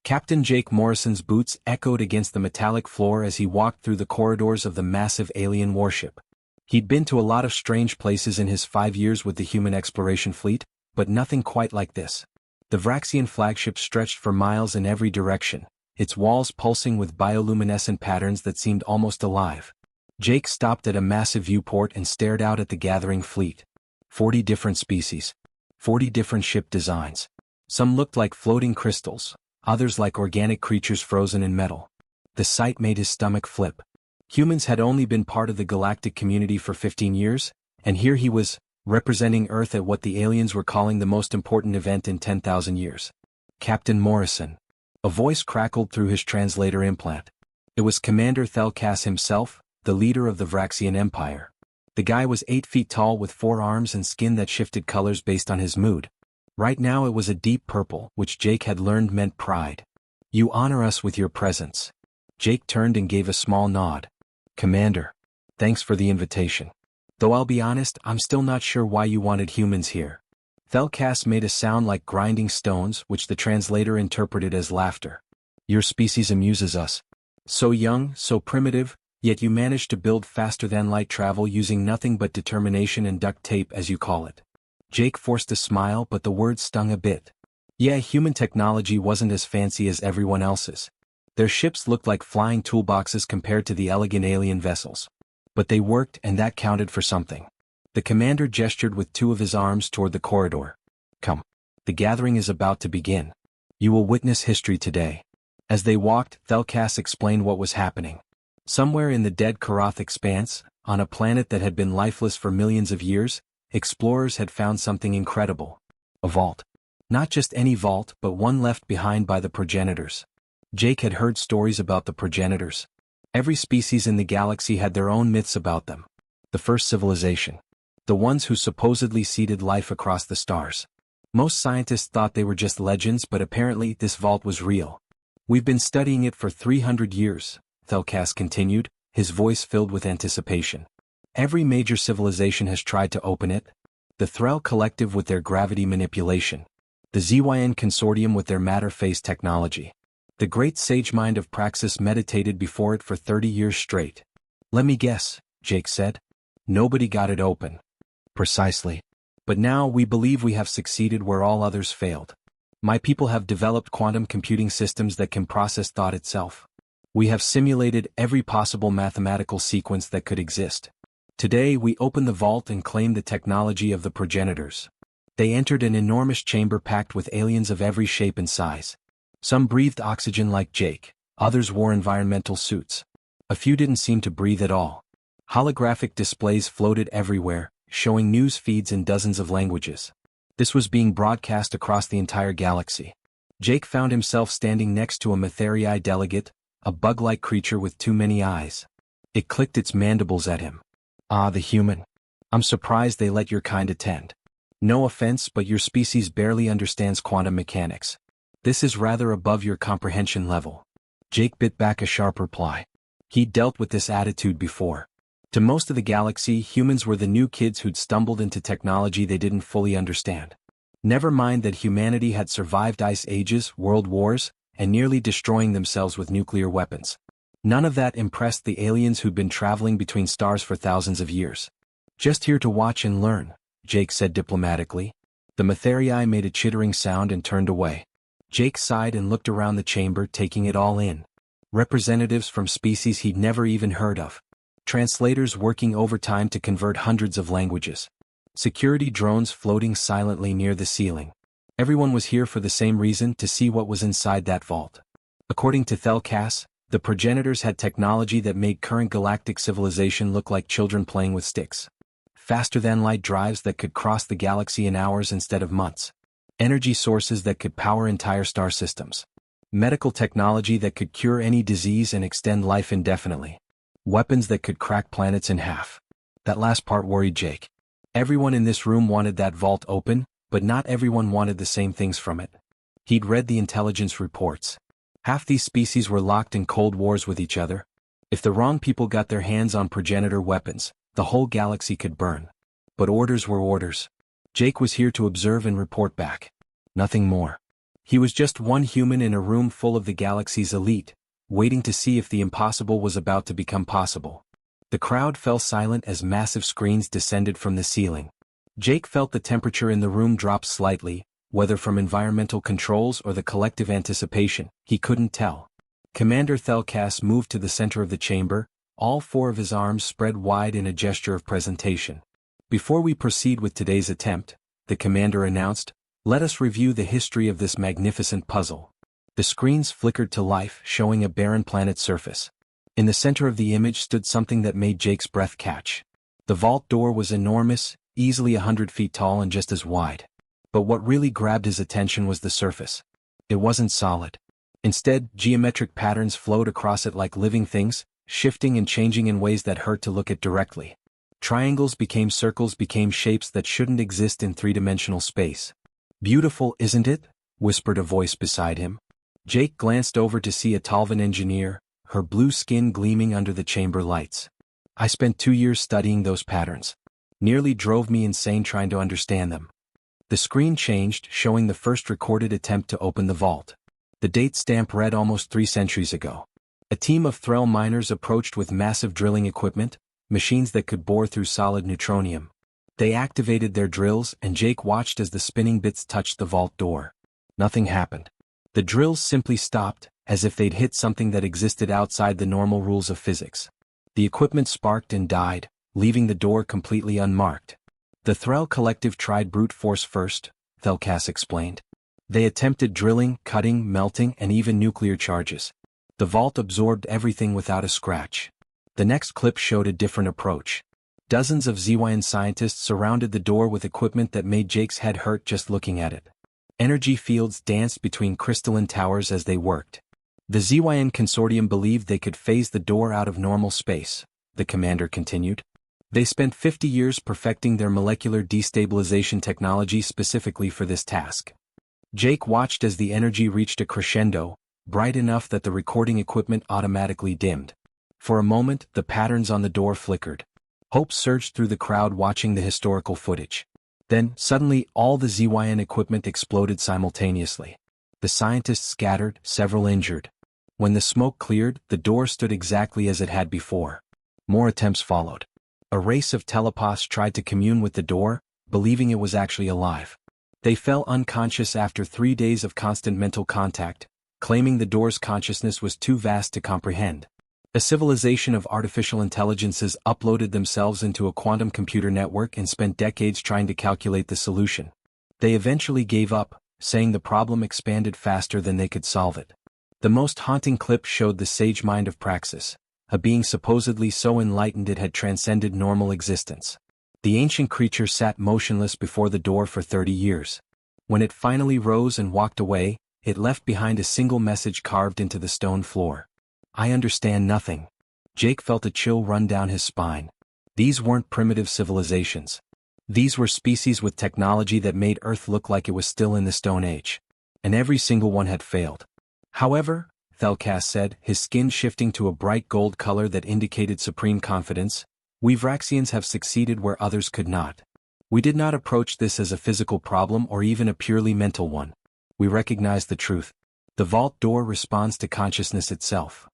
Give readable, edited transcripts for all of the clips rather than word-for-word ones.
Captain Jake Morrison's boots echoed against the metallic floor as he walked through the corridors of the massive alien warship. He'd been to a lot of strange places in his 5 years with the human exploration fleet, but nothing quite like this. The Vraxian flagship stretched for miles in every direction, its walls pulsing with bioluminescent patterns that seemed almost alive. Jake stopped at a massive viewport and stared out at the gathering fleet. 40 different species. 40 different ship designs. Some looked like floating crystals, others like organic creatures frozen in metal. The sight made his stomach flip. Humans had only been part of the galactic community for 15 years, and here he was, representing Earth at what the aliens were calling the most important event in 10,000 years. Captain Morrison. A voice crackled through his translator implant. It was Commander Thelkas himself, the leader of the Vraxian Empire. The guy was 8 feet tall with 4 arms and skin that shifted colors based on his mood. Right now it was a deep purple, which Jake had learned meant pride. You honor us with your presence. Jake turned and gave a small nod. Commander. Thanks for the invitation. Though I'll be honest, I'm still not sure why you wanted humans here. Thelkas made a sound like grinding stones, which the translator interpreted as laughter. Your species amuses us. So young, so primitive, yet you managed to build faster-than-light travel using nothing but determination and duct tape, as you call it. Jake forced a smile, but the words stung a bit. Yeah, human technology wasn't as fancy as everyone else's. Their ships looked like flying toolboxes compared to the elegant alien vessels. But they worked, and that counted for something. The commander gestured with 2 of his arms toward the corridor. Come. The gathering is about to begin. You will witness history today. As they walked, Thelkas explained what was happening. Somewhere in the dead Karath expanse, on a planet that had been lifeless for millions of years, explorers had found something incredible. A vault. Not just any vault, but one left behind by the progenitors. Jake had heard stories about the progenitors. Every species in the galaxy had their own myths about them. The first civilization. The ones who supposedly seeded life across the stars. Most scientists thought they were just legends, but apparently this vault was real. We've been studying it for 300 years, Thelkas continued, his voice filled with anticipation. Every major civilization has tried to open it. The Threll Collective with their gravity manipulation. The ZYN Consortium with their matter-phase technology. The great sage mind of Praxis meditated before it for 30 years straight. Let me guess, Jake said. Nobody got it open. Precisely. But now we believe we have succeeded where all others failed. My people have developed quantum computing systems that can process thought itself. We have simulated every possible mathematical sequence that could exist. Today we open the vault and claim the technology of the progenitors. They entered an enormous chamber packed with aliens of every shape and size. Some breathed oxygen like Jake, others wore environmental suits. A few didn't seem to breathe at all. Holographic displays floated everywhere, showing news feeds in dozens of languages. This was being broadcast across the entire galaxy. Jake found himself standing next to a Matherii delegate, a bug-like creature with too many eyes. It clicked its mandibles at him. Ah, the human. I'm surprised they let your kind attend. No offense, but your species barely understands quantum mechanics. This is rather above your comprehension level. Jake bit back a sharp reply. He'd dealt with this attitude before. To most of the galaxy, humans were the new kids who'd stumbled into technology they didn't fully understand. Never mind that humanity had survived ice ages, world wars, and nearly destroying themselves with nuclear weapons. None of that impressed the aliens who'd been traveling between stars for thousands of years. Just here to watch and learn, Jake said diplomatically. The Matherii made a chittering sound and turned away. Jake sighed and looked around the chamber, taking it all in. Representatives from species he'd never even heard of. Translators working overtime to convert hundreds of languages. Security drones floating silently near the ceiling. Everyone was here for the same reason, to see what was inside that vault. According to Thelkas, the progenitors had technology that made current galactic civilization look like children playing with sticks. Faster-than-light drives that could cross the galaxy in hours instead of months. Energy sources that could power entire star systems. Medical technology that could cure any disease and extend life indefinitely. Weapons that could crack planets in half. That last part worried Jake. Everyone in this room wanted that vault open, but not everyone wanted the same things from it. He'd read the intelligence reports. Half these species were locked in cold wars with each other. If the wrong people got their hands on progenitor weapons, the whole galaxy could burn. But orders were orders. Jake was here to observe and report back. Nothing more. He was just one human in a room full of the galaxy's elite, waiting to see if the impossible was about to become possible. The crowd fell silent as massive screens descended from the ceiling. Jake felt the temperature in the room drop slightly, whether from environmental controls or the collective anticipation, he couldn't tell. Commander Thelkas moved to the center of the chamber, all four of his arms spread wide in a gesture of presentation. Before we proceed with today's attempt, the commander announced, let us review the history of this magnificent puzzle. The screens flickered to life, showing a barren planet surface. In the center of the image stood something that made Jake's breath catch. The vault door was enormous, easily 100 feet tall and just as wide. But what really grabbed his attention was the surface. It wasn't solid. Instead, geometric patterns flowed across it like living things, shifting and changing in ways that hurt to look at directly. Triangles became circles, became shapes that shouldn't exist in three-dimensional space. Beautiful, isn't it? Whispered a voice beside him. Jake glanced over to see a Talvan engineer, her blue skin gleaming under the chamber lights. I spent 2 years studying those patterns. Nearly drove me insane trying to understand them. The screen changed, showing the first recorded attempt to open the vault. The date stamp read almost 3 centuries ago. A team of Threll miners approached with massive drilling equipment, machines that could bore through solid neutronium. They activated their drills, and Jake watched as the spinning bits touched the vault door. Nothing happened. The drills simply stopped, as if they'd hit something that existed outside the normal rules of physics. The equipment sparked and died, leaving the door completely unmarked. The Threll collective tried brute force first, Thelkas explained. They attempted drilling, cutting, melting, and even nuclear charges. The vault absorbed everything without a scratch. The next clip showed a different approach. Dozens of ZYN scientists surrounded the door with equipment that made Jake's head hurt just looking at it. Energy fields danced between crystalline towers as they worked. The ZYN consortium believed they could phase the door out of normal space, the commander continued. They spent 50 years perfecting their molecular destabilization technology specifically for this task. Jake watched as the energy reached a crescendo, bright enough that the recording equipment automatically dimmed. For a moment, the patterns on the door flickered. Hope surged through the crowd watching the historical footage. Then, suddenly, all the ZYN equipment exploded simultaneously. The scientists scattered, several injured. When the smoke cleared, the door stood exactly as it had before. More attempts followed. A race of telepaths tried to commune with the door, believing it was actually alive. They fell unconscious after 3 days of constant mental contact, claiming the door's consciousness was too vast to comprehend. A civilization of artificial intelligences uploaded themselves into a quantum computer network and spent decades trying to calculate the solution. They eventually gave up, saying the problem expanded faster than they could solve it. The most haunting clip showed the sage mind of Praxis, a being supposedly so enlightened it had transcended normal existence. The ancient creature sat motionless before the door for 30 years. When it finally rose and walked away, it left behind a single message carved into the stone floor. I understand nothing. Jake felt a chill run down his spine. These weren't primitive civilizations. These were species with technology that made Earth look like it was still in the Stone Age. And every single one had failed. However, Thelkas said, his skin shifting to a bright gold color that indicated supreme confidence, we Vraxians have succeeded where others could not. We did not approach this as a physical problem or even a purely mental one. We recognize the truth. The vault door responds to consciousness itself.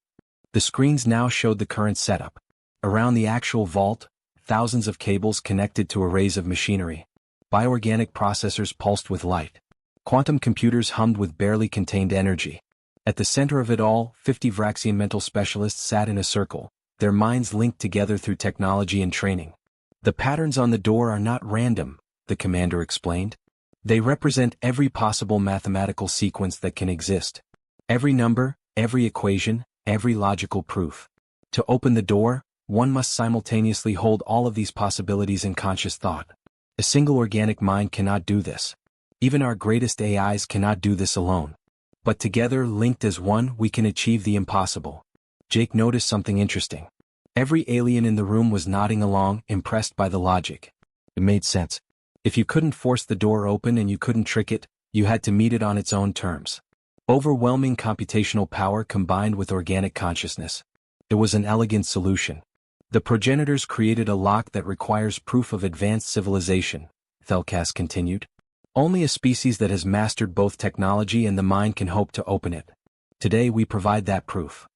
The screens now showed the current setup. Around the actual vault, thousands of cables connected to arrays of machinery. Bioorganic processors pulsed with light. Quantum computers hummed with barely contained energy. At the center of it all, 50 Vraxian mental specialists sat in a circle, their minds linked together through technology and training. The patterns on the door are not random, the commander explained. They represent every possible mathematical sequence that can exist. Every number, every equation, every logical proof. To open the door, one must simultaneously hold all of these possibilities in conscious thought. A single organic mind cannot do this. Even our greatest AIs cannot do this alone. But together, linked as one, we can achieve the impossible. Jake noticed something interesting. Every alien in the room was nodding along, impressed by the logic. It made sense. If you couldn't force the door open and you couldn't trick it, you had to meet it on its own terms. Overwhelming computational power combined with organic consciousness. It was an elegant solution. The progenitors created a lock that requires proof of advanced civilization, Thelkas continued. Only a species that has mastered both technology and the mind can hope to open it. Today we provide that proof.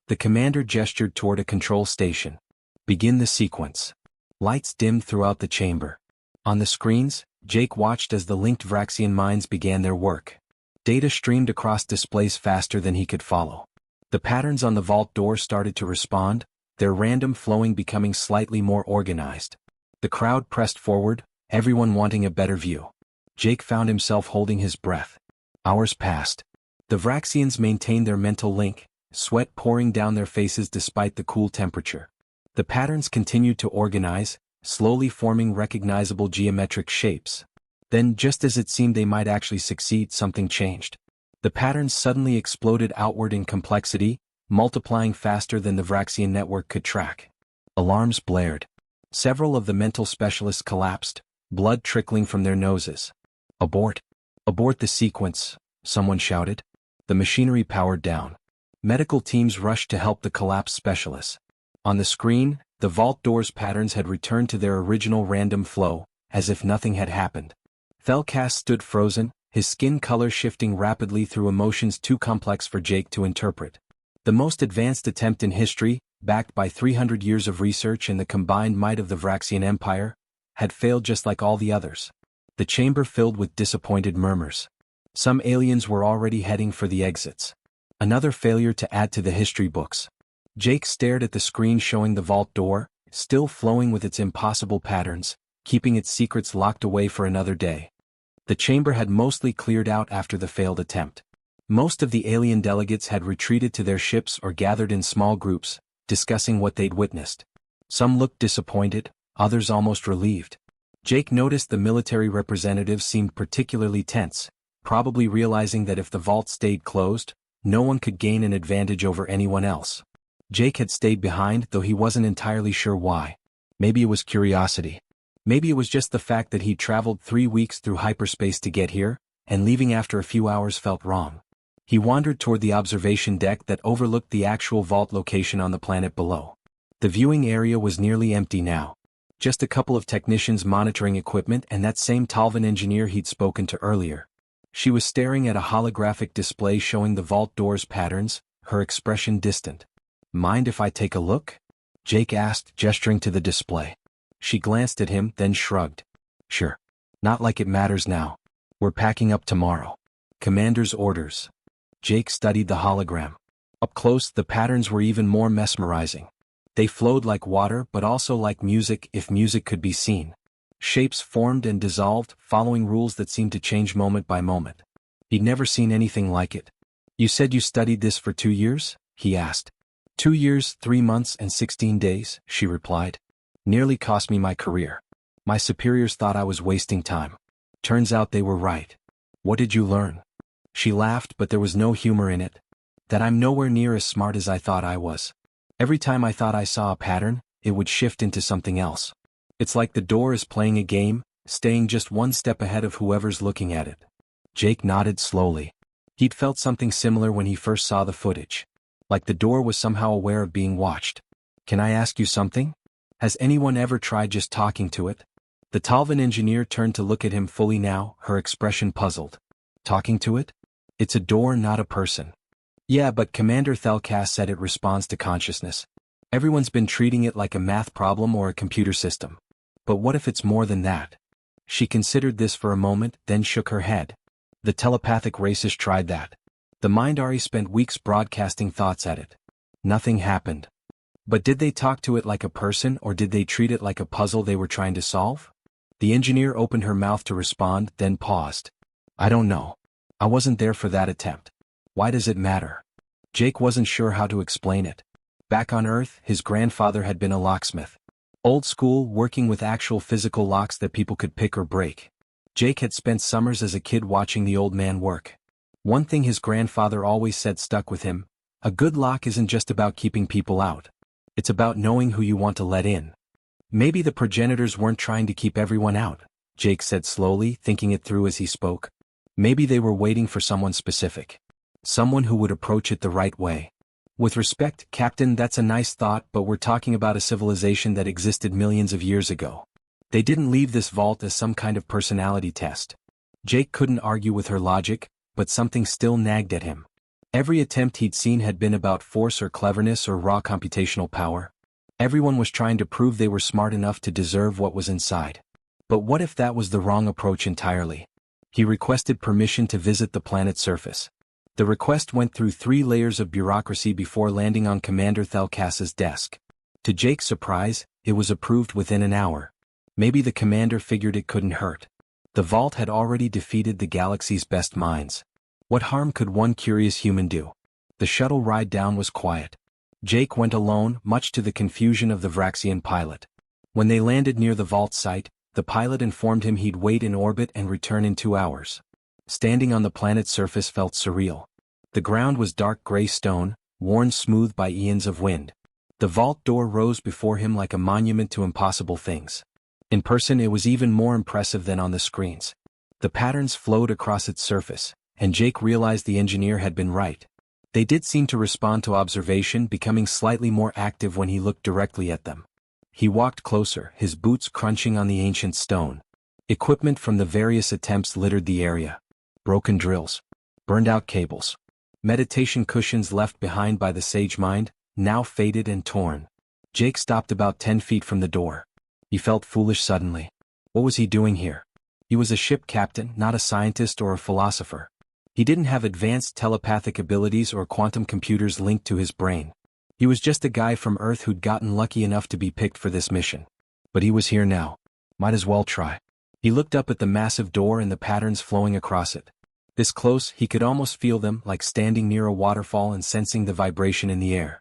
The commander gestured toward a control station. Begin the sequence. Lights dimmed throughout the chamber. On the screens, Jake watched as the linked Vraxian minds began their work. Data streamed across displays faster than he could follow. The patterns on the vault door started to respond, their random flowing becoming slightly more organized. The crowd pressed forward, everyone wanting a better view. Jake found himself holding his breath. Hours passed. The Vraxians maintained their mental link, sweat pouring down their faces despite the cool temperature. The patterns continued to organize, slowly forming recognizable geometric shapes. Then, just as it seemed they might actually succeed, something changed. The patterns suddenly exploded outward in complexity, multiplying faster than the Vraxian network could track. Alarms blared. Several of the mental specialists collapsed, blood trickling from their noses. Abort. Abort the sequence, someone shouted. The machinery powered down. Medical teams rushed to help the collapsed specialists. On the screen, the vault door's patterns had returned to their original random flow, as if nothing had happened. Thelkas stood frozen, his skin color shifting rapidly through emotions too complex for Jake to interpret. The most advanced attempt in history, backed by 300 years of research and the combined might of the Vraxian Empire, had failed just like all the others. The chamber filled with disappointed murmurs. Some aliens were already heading for the exits. Another failure to add to the history books. Jake stared at the screen showing the vault door, still flowing with its impossible patterns, keeping its secrets locked away for another day. The chamber had mostly cleared out after the failed attempt. Most of the alien delegates had retreated to their ships or gathered in small groups, discussing what they'd witnessed. Some looked disappointed, others almost relieved. Jake noticed the military representatives seemed particularly tense, probably realizing that if the vault stayed closed, no one could gain an advantage over anyone else. Jake had stayed behind, though he wasn't entirely sure why. Maybe it was curiosity. Maybe it was just the fact that he'd traveled 3 weeks through hyperspace to get here, and leaving after a few hours felt wrong. He wandered toward the observation deck that overlooked the actual vault location on the planet below. The viewing area was nearly empty now. Just a couple of technicians monitoring equipment and that same Talvan engineer he'd spoken to earlier. She was staring at a holographic display showing the vault door's patterns, her expression distant. "Mind if I take a look?" Jake asked, gesturing to the display. She glanced at him, then shrugged. "Sure. Not like it matters now. We're packing up tomorrow. Commander's orders." Jake studied the hologram. Up close, the patterns were even more mesmerizing. They flowed like water but also like music, if music could be seen. Shapes formed and dissolved, following rules that seemed to change moment by moment. He'd never seen anything like it. "You said you studied this for 2 years?" he asked. 2 years, 3 months and 16 days, she replied. "Nearly cost me my career. My superiors thought I was wasting time. Turns out they were right." "What did you learn?" She laughed, but there was no humor in it. "That I'm nowhere near as smart as I thought I was. Every time I thought I saw a pattern, it would shift into something else. It's like the door is playing a game, staying just one step ahead of whoever's looking at it." Jake nodded slowly. He'd felt something similar when he first saw the footage. Like the door was somehow aware of being watched. "Can I ask you something? Has anyone ever tried just talking to it?" The Talvan engineer turned to look at him fully now, her expression puzzled. "Talking to it? It's a door, not a person." "Yeah, but Commander Thelkas said it responds to consciousness. Everyone's been treating it like a math problem or a computer system. But what if it's more than that?" She considered this for a moment, then shook her head. "The telepathic races tried that. The Mindari spent weeks broadcasting thoughts at it. Nothing happened. But did they talk to it like a person, or did they treat it like a puzzle they were trying to solve?" The engineer opened her mouth to respond, then paused. "I don't know. I wasn't there for that attempt. Why does it matter?" Jake wasn't sure how to explain it. Back on Earth, his grandfather had been a locksmith. Old school, working with actual physical locks that people could pick or break. Jake had spent summers as a kid watching the old man work. One thing his grandfather always said stuck with him: a good lock isn't just about keeping people out. It's about knowing who you want to let in. "Maybe the progenitors weren't trying to keep everyone out," Jake said slowly, thinking it through as he spoke. "Maybe they were waiting for someone specific. Someone who would approach it the right way. With respect, Captain, that's a nice thought, but we're talking about a civilization that existed millions of years ago. They didn't leave this vault as some kind of personality test. Jake couldn't argue with her logic, but something still nagged at him. Every attempt he'd seen had been about force or cleverness or raw computational power. Everyone was trying to prove they were smart enough to deserve what was inside. But what if that was the wrong approach entirely? He requested permission to visit the planet's surface. The request went through 3 layers of bureaucracy before landing on Commander Thelkas's desk. To Jake's surprise, it was approved within an hour. Maybe the commander figured it couldn't hurt. The vault had already defeated the galaxy's best minds. What harm could one curious human do? The shuttle ride down was quiet. Jake went alone, much to the confusion of the Vraxian pilot. When they landed near the vault site, the pilot informed him he'd wait in orbit and return in 2 hours. Standing on the planet's surface felt surreal. The ground was dark gray stone, worn smooth by eons of wind. The vault door rose before him like a monument to impossible things. In person it was even more impressive than on the screens. The patterns flowed across its surface, and Jake realized the engineer had been right. They did seem to respond to observation, becoming slightly more active when he looked directly at them. He walked closer, his boots crunching on the ancient stone. Equipment from the various attempts littered the area. Broken drills. Burned-out cables. Meditation cushions left behind by the sage mind, now faded and torn. Jake stopped about 10 feet from the door. He felt foolish suddenly. What was he doing here? He was a ship captain, not a scientist or a philosopher. He didn't have advanced telepathic abilities or quantum computers linked to his brain. He was just a guy from Earth who'd gotten lucky enough to be picked for this mission. But he was here now. Might as well try. He looked up at the massive door and the patterns flowing across it. This close, he could almost feel them, like standing near a waterfall and sensing the vibration in the air.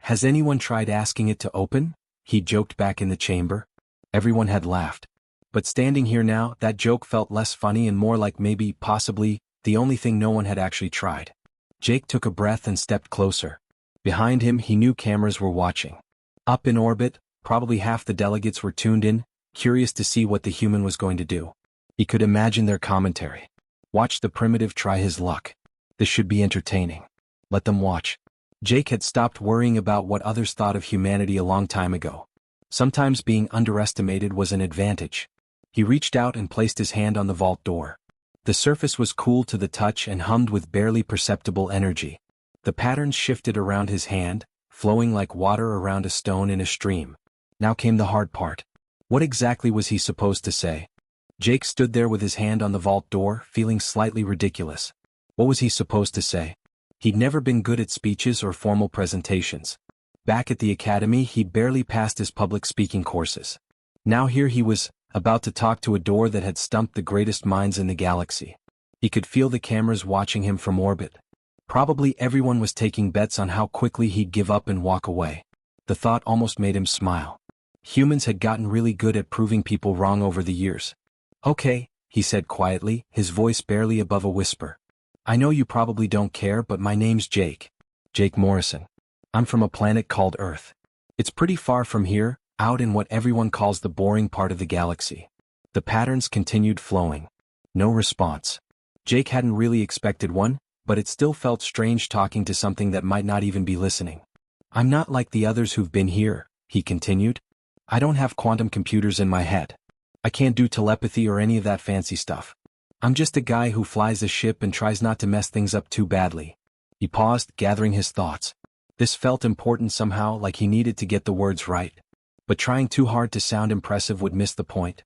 Has anyone tried asking it to open? He joked back in the chamber. Everyone had laughed. But standing here now, that joke felt less funny and more like maybe, possibly, the only thing no one had actually tried. Jake took a breath and stepped closer. Behind him, he knew cameras were watching. Up in orbit, probably half the delegates were tuned in, curious to see what the human was going to do. He could imagine their commentary. Watch the primitive try his luck. This should be entertaining. Let them watch. Jake had stopped worrying about what others thought of humanity a long time ago. Sometimes being underestimated was an advantage. He reached out and placed his hand on the vault door. The surface was cool to the touch and hummed with barely perceptible energy. The patterns shifted around his hand, flowing like water around a stone in a stream. Now came the hard part. What exactly was he supposed to say? Jake stood there with his hand on the vault door, feeling slightly ridiculous. What was he supposed to say? He'd never been good at speeches or formal presentations. Back at the academy, he'd barely passed his public speaking courses. Now here he was, about to talk to a door that had stumped the greatest minds in the galaxy. He could feel the cameras watching him from orbit. Probably everyone was taking bets on how quickly he'd give up and walk away. The thought almost made him smile. Humans had gotten really good at proving people wrong over the years. Okay, he said quietly, his voice barely above a whisper. I know you probably don't care, but my name's Jake. Jake Morrison. I'm from a planet called Earth. It's pretty far from here, out in what everyone calls the boring part of the galaxy. The patterns continued flowing. No response. Jake hadn't really expected one, but it still felt strange talking to something that might not even be listening. I'm not like the others who've been here, he continued. I don't have quantum computers in my head. I can't do telepathy or any of that fancy stuff. I'm just a guy who flies a ship and tries not to mess things up too badly. He paused, gathering his thoughts. This felt important somehow, like he needed to get the words right. But trying too hard to sound impressive would miss the point.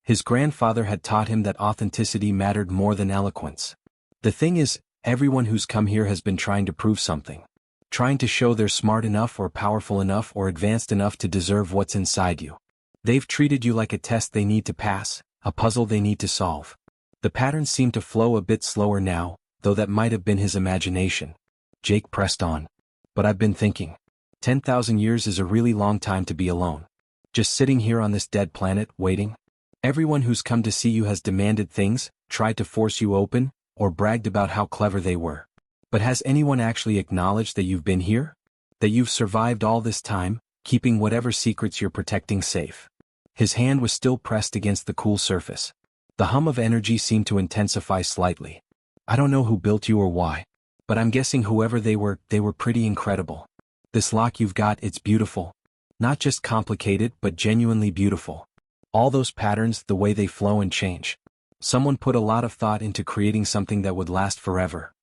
His grandfather had taught him that authenticity mattered more than eloquence. The thing is, everyone who's come here has been trying to prove something. Trying to show they're smart enough or powerful enough or advanced enough to deserve what's inside you. They've treated you like a test they need to pass, a puzzle they need to solve. The patterns seemed to flow a bit slower now, though that might have been his imagination. Jake pressed on. But I've been thinking. 10,000 years is a really long time to be alone. Just sitting here on this dead planet, waiting. Everyone who's come to see you has demanded things, tried to force you open, or bragged about how clever they were. But has anyone actually acknowledged that you've been here? That you've survived all this time, keeping whatever secrets you're protecting safe? His hand was still pressed against the cool surface. The hum of energy seemed to intensify slightly. I don't know who built you or why, but I'm guessing whoever they were pretty incredible. This lock you've got, it's beautiful. Not just complicated, but genuinely beautiful. All those patterns, the way they flow and change. Someone put a lot of thought into creating something that would last forever.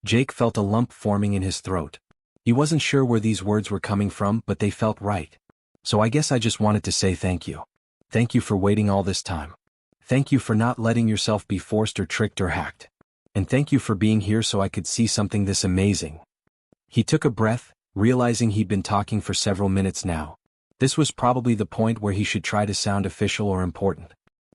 Jake felt a lump forming in his throat. He wasn't sure where these words were coming from, but they felt right. So I guess I just wanted to say thank you. Thank you for waiting all this time. Thank you for not letting yourself be forced or tricked or hacked. And thank you for being here so I could see something this amazing. He took a breath, realizing he'd been talking for several minutes now. This was probably the point where he should try to sound official or important.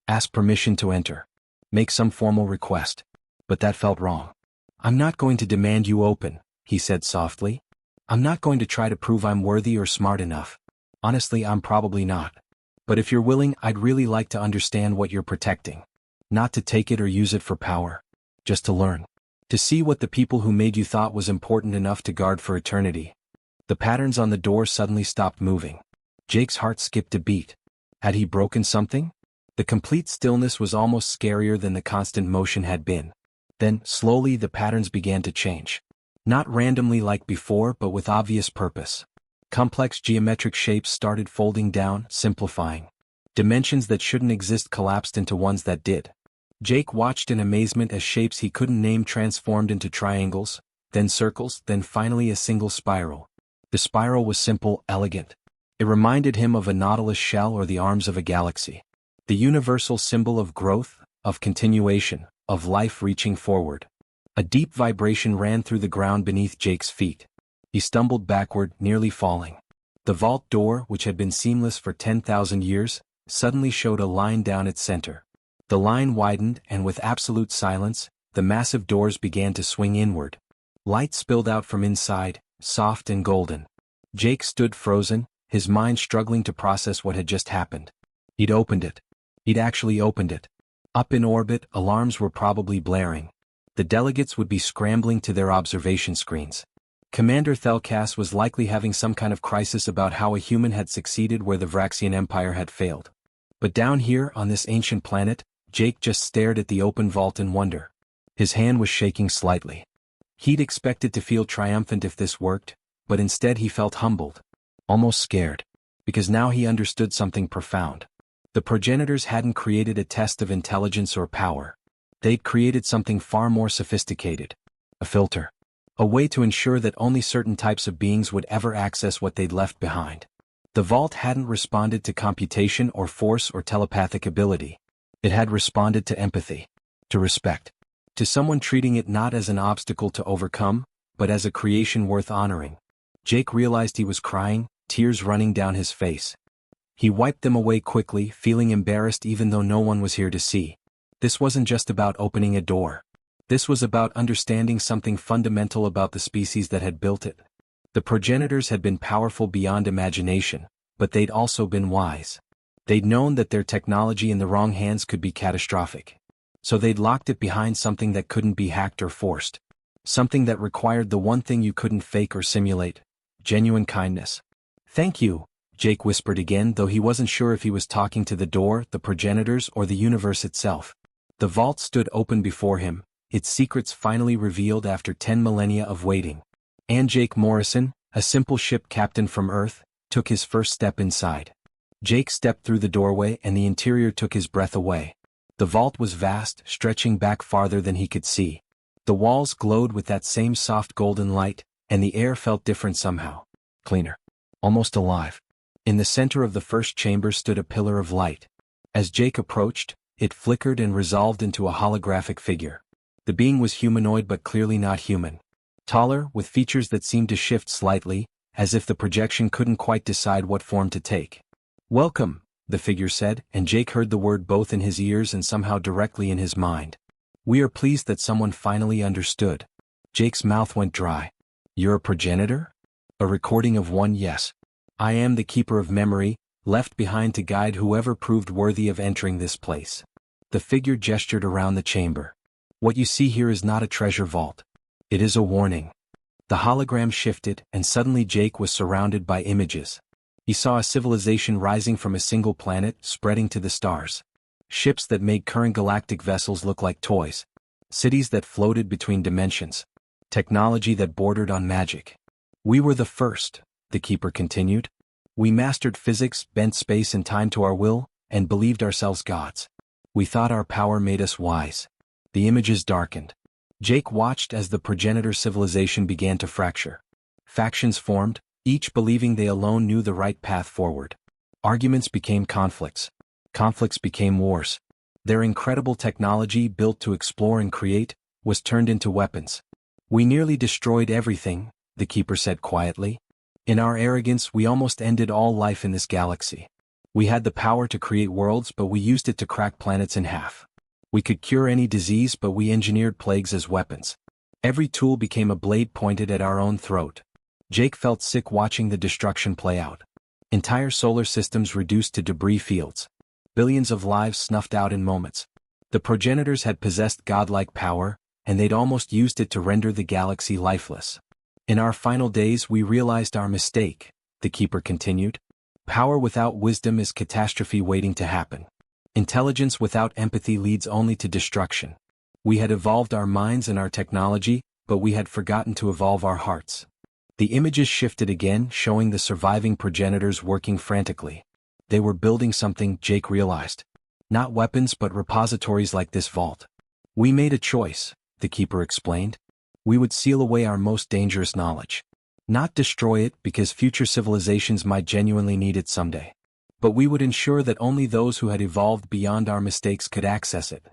Ask permission to enter. Make some formal request. But that felt wrong. I'm not going to demand you open, he said softly. I'm not going to try to prove I'm worthy or smart enough. Honestly, I'm probably not. But if you're willing, I'd really like to understand what you're protecting. Not to take it or use it for power. Just to learn. To see what the people who made you thought was important enough to guard for eternity. The patterns on the door suddenly stopped moving. Jake's heart skipped a beat. Had he broken something? The complete stillness was almost scarier than the constant motion had been. Then, slowly, the patterns began to change. Not randomly like before, but with obvious purpose. Complex geometric shapes started folding down, simplifying. Dimensions that shouldn't exist collapsed into ones that did. Jake watched in amazement as shapes he couldn't name transformed into triangles, then circles, then finally a single spiral. The spiral was simple, elegant. It reminded him of a nautilus shell or the arms of a galaxy. The universal symbol of growth, of continuation, of life reaching forward. A deep vibration ran through the ground beneath Jake's feet. He stumbled backward, nearly falling. The vault door, which had been seamless for 10,000 years, suddenly showed a line down its center. The line widened, and with absolute silence, the massive doors began to swing inward. Light spilled out from inside, soft and golden. Jake stood frozen, his mind struggling to process what had just happened. He'd opened it. He'd actually opened it. Up in orbit, alarms were probably blaring. The delegates would be scrambling to their observation screens. Commander Thelkas was likely having some kind of crisis about how a human had succeeded where the Vraxian Empire had failed. But down here, on this ancient planet, Jake just stared at the open vault in wonder. His hand was shaking slightly. He'd expected to feel triumphant if this worked, but instead he felt humbled. Almost scared. Because now he understood something profound. The progenitors hadn't created a test of intelligence or power. They'd created something far more sophisticated. A filter. A way to ensure that only certain types of beings would ever access what they'd left behind. The vault hadn't responded to computation or force or telepathic ability. It had responded to empathy. To respect. To someone treating it not as an obstacle to overcome, but as a creation worth honoring. Jake realized he was crying, tears running down his face. He wiped them away quickly, feeling embarrassed even though no one was here to see. This wasn't just about opening a door. This was about understanding something fundamental about the species that had built it. The progenitors had been powerful beyond imagination, but they'd also been wise. They'd known that their technology in the wrong hands could be catastrophic. So they'd locked it behind something that couldn't be hacked or forced. Something that required the one thing you couldn't fake or simulate: genuine kindness. "Thank you," Jake whispered again, though he wasn't sure if he was talking to the door, the progenitors, or the universe itself. The vault stood open before him, its secrets finally revealed after 10 millennia of waiting. And Jake Morrison, a simple ship captain from Earth, took his first step inside. Jake stepped through the doorway and the interior took his breath away. The vault was vast, stretching back farther than he could see. The walls glowed with that same soft golden light, and the air felt different somehow. Cleaner. Almost alive. In the center of the first chamber stood a pillar of light. As Jake approached, it flickered and resolved into a holographic figure. The being was humanoid but clearly not human. Taller, with features that seemed to shift slightly, as if the projection couldn't quite decide what form to take. "Welcome," the figure said, and Jake heard the word both in his ears and somehow directly in his mind. "We are pleased that someone finally understood." Jake's mouth went dry. "You're a progenitor?" "A recording of one, yes. I am the keeper of memory, left behind to guide whoever proved worthy of entering this place." The figure gestured around the chamber. "What you see here is not a treasure vault. It is a warning." The hologram shifted, and suddenly Jake was surrounded by images. He saw a civilization rising from a single planet, spreading to the stars. Ships that made current galactic vessels look like toys. Cities that floated between dimensions. Technology that bordered on magic. "We were the first," the keeper continued. "We mastered physics, bent space and time to our will, and believed ourselves gods. We thought our power made us wise. The images darkened. Jake watched as the progenitor civilization began to fracture. Factions formed, each believing they alone knew the right path forward. Arguments became conflicts. Conflicts became wars. Their incredible technology, built to explore and create, was turned into weapons. We nearly destroyed everything, the Keeper said quietly. In our arrogance, we almost ended all life in this galaxy. We had the power to create worlds, but we used it to crack planets in half. We could cure any disease, but we engineered plagues as weapons. Every tool became a blade pointed at our own throat. Jake felt sick watching the destruction play out. Entire solar systems reduced to debris fields. Billions of lives snuffed out in moments. The progenitors had possessed godlike power, and they'd almost used it to render the galaxy lifeless. In our final days we realized our mistake, the Keeper continued. Power without wisdom is catastrophe waiting to happen. Intelligence without empathy leads only to destruction. We had evolved our minds and our technology, but we had forgotten to evolve our hearts. The images shifted again, showing the surviving progenitors working frantically. They were building something, Jake realized. Not weapons, but repositories like this vault. We made a choice, the Keeper explained. We would seal away our most dangerous knowledge. Not destroy it, because future civilizations might genuinely need it someday. But we would ensure that only those who had evolved beyond our mistakes could access it.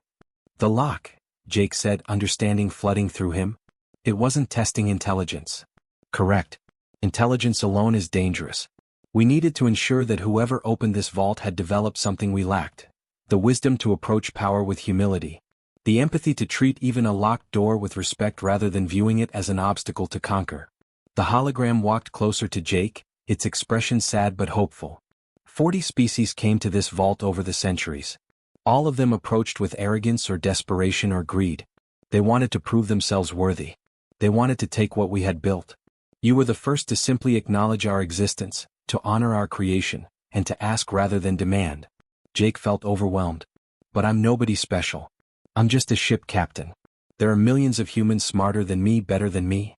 The lock, Jake said, understanding flooding through him. It wasn't testing intelligence. Correct. Intelligence alone is dangerous. We needed to ensure that whoever opened this vault had developed something we lacked. The wisdom to approach power with humility. The empathy to treat even a locked door with respect rather than viewing it as an obstacle to conquer. The hologram walked closer to Jake, its expression sad but hopeful. 40 species came to this vault over the centuries. All of them approached with arrogance or desperation or greed. They wanted to prove themselves worthy. They wanted to take what we had built. You were the first to simply acknowledge our existence, to honor our creation, and to ask rather than demand. Jake felt overwhelmed. But I'm nobody special. I'm just a ship captain. There are millions of humans smarter than me, better than me.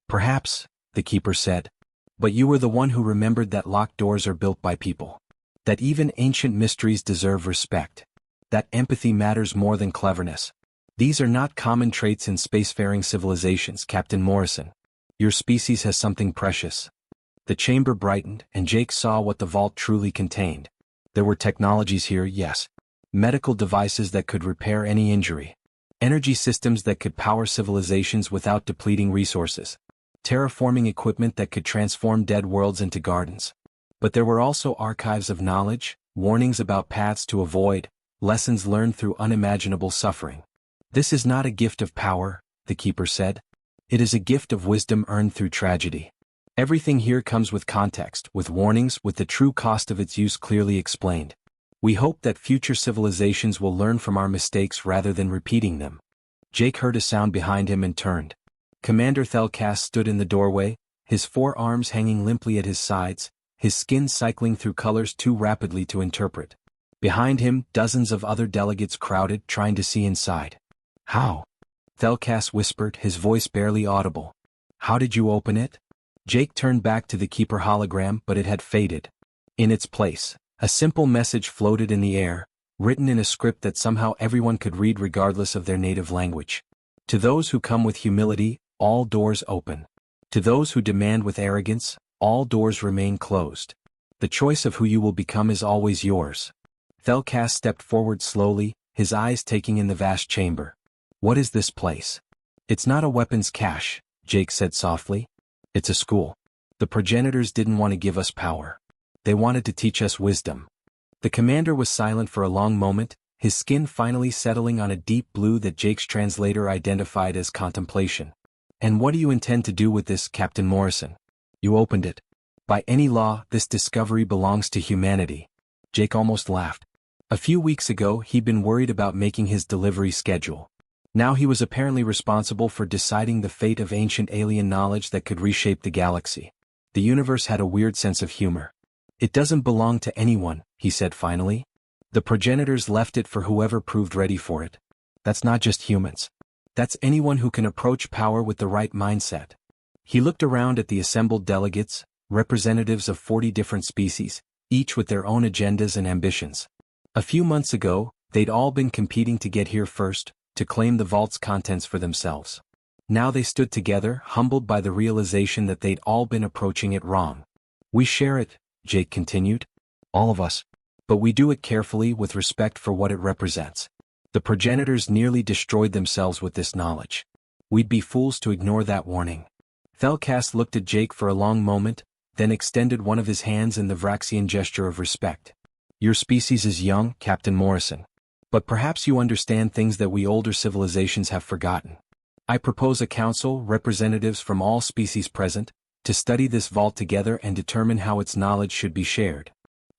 Perhaps, the Keeper said. But you were the one who remembered that locked doors are built by people. That even ancient mysteries deserve respect. That empathy matters more than cleverness. These are not common traits in spacefaring civilizations, Captain Morrison. Your species has something precious. The chamber brightened, and Jake saw what the vault truly contained. There were technologies here, yes. Medical devices that could repair any injury. Energy systems that could power civilizations without depleting resources. Terraforming equipment that could transform dead worlds into gardens. But there were also archives of knowledge, warnings about paths to avoid, lessons learned through unimaginable suffering. This is not a gift of power, the Keeper said. It is a gift of wisdom earned through tragedy. Everything here comes with context, with warnings, with the true cost of its use clearly explained. We hope that future civilizations will learn from our mistakes rather than repeating them. Jake heard a sound behind him and turned. Commander Thelkas stood in the doorway, his forearms hanging limply at his sides, his skin cycling through colors too rapidly to interpret. Behind him, dozens of other delegates crowded, trying to see inside. How? Thelkas whispered, his voice barely audible. How did you open it? Jake turned back to the Keeper hologram, but it had faded. In its place, a simple message floated in the air, written in a script that somehow everyone could read regardless of their native language. To those who come with humility, all doors open. To those who demand with arrogance, all doors remain closed. The choice of who you will become is always yours. Thelkas stepped forward slowly, his eyes taking in the vast chamber. What is this place? It's not a weapons cache, Jake said softly. It's a school. The progenitors didn't want to give us power. They wanted to teach us wisdom. The commander was silent for a long moment, his skin finally settling on a deep blue that Jake's translator identified as contemplation. And what do you intend to do with this, Captain Morrison? You opened it. By any law, this discovery belongs to humanity. Jake almost laughed. A few weeks ago, he'd been worried about making his delivery schedule. Now he was apparently responsible for deciding the fate of ancient alien knowledge that could reshape the galaxy. The universe had a weird sense of humor. It doesn't belong to anyone, he said finally. The progenitors left it for whoever proved ready for it. That's not just humans. That's anyone who can approach power with the right mindset. He looked around at the assembled delegates, representatives of 40 different species, each with their own agendas and ambitions. A few months ago, They'd all been competing to get here first, to claim the vault's contents for themselves. Now they stood together, humbled by the realization that they'd all been approaching it wrong. "We share it," Jake continued. "All of us. But we do it carefully with respect for what it represents. The progenitors nearly destroyed themselves with this knowledge. We'd be fools to ignore that warning." Thelcast looked at Jake for a long moment, then extended one of his hands in the Vraxian gesture of respect. "Your species is young, Captain Morrison. But perhaps you understand things that we older civilizations have forgotten. I propose a council, representatives from all species present, to study this vault together and determine how its knowledge should be shared."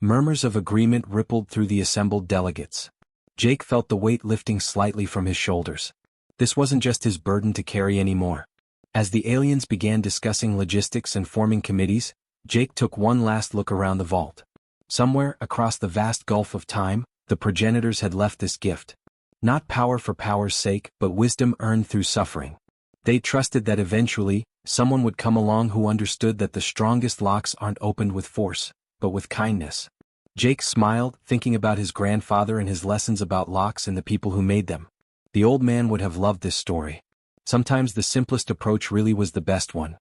Murmurs of agreement rippled through the assembled delegates. Jake felt the weight lifting slightly from his shoulders. This wasn't just his burden to carry anymore. As the aliens began discussing logistics and forming committees, Jake took one last look around the vault. Somewhere across the vast gulf of time, the progenitors had left this gift. Not power for power's sake, but wisdom earned through suffering. They trusted that eventually, someone would come along who understood that the strongest locks aren't opened with force, but with kindness. Jake smiled, thinking about his grandfather and his lessons about locks and the people who made them. The old man would have loved this story. Sometimes the simplest approach really was the best one,